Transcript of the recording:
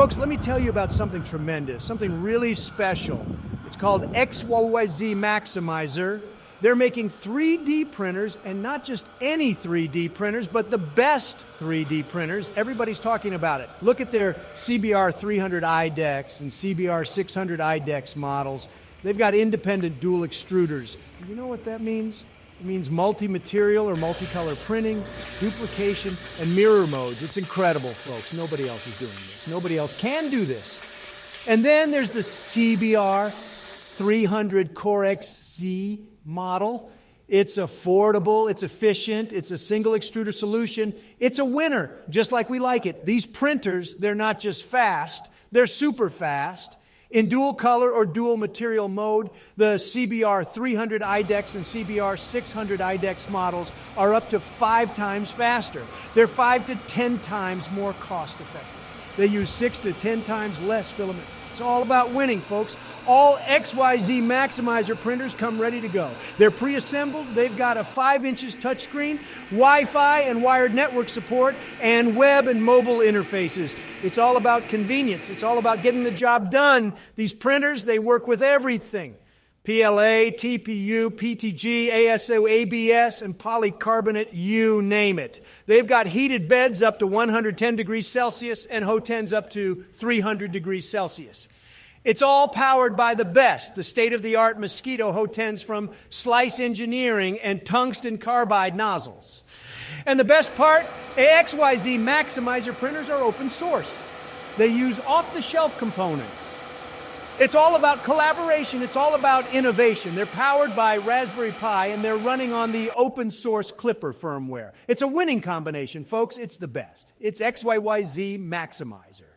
Folks, let me tell you about something tremendous, something really special. It's called XYZMaximizer. They're making 3D printers, and not just any 3D printers, but the best 3D printers. Everybody's talking about it. Look at their CBR 300 IDEX and CBR 600 IDEX models. They've got independent dual extruders. You know what that means? It means multi-material or multicolor printing, duplication, and mirror modes. It's incredible, folks. Nobody else is doing this. Nobody else can do this. And then there's the CBR 300 Core XZ model. It's affordable, it's efficient, it's a single extruder solution. It's a winner, just like we like it. These printers, they're not just fast, they're super fast. In dual color or dual material mode, the CBR 300 IDEX and CBR 600 IDEX models are up to 5 times faster. They're 5 to 10 times more cost effective. They use 6 to 10 times less filament. It's all about winning, folks. All XYZMaximizer printers come ready to go. They're pre-assembled. They've got a 5 inches touchscreen, Wi-Fi and wired network support, and web and mobile interfaces. It's all about convenience. It's all about getting the job done. These printers, they work with everything. PLA, TPU, PTG, ASO, ABS, and polycarbonate, you name it. They've got heated beds up to 110 degrees Celsius and HO10s up to 300 degrees Celsius. It's all powered by the best, the state-of-the-art mosquito HO10s from Slice Engineering and tungsten carbide nozzles. And the best part, XYZMaximizer printers are open source. They use off-the-shelf components. It's all about collaboration. It's all about innovation. They're powered by Raspberry Pi, and they're running on the open source Clipper firmware. It's a winning combination, folks. It's the best. It's XYZMaximizer.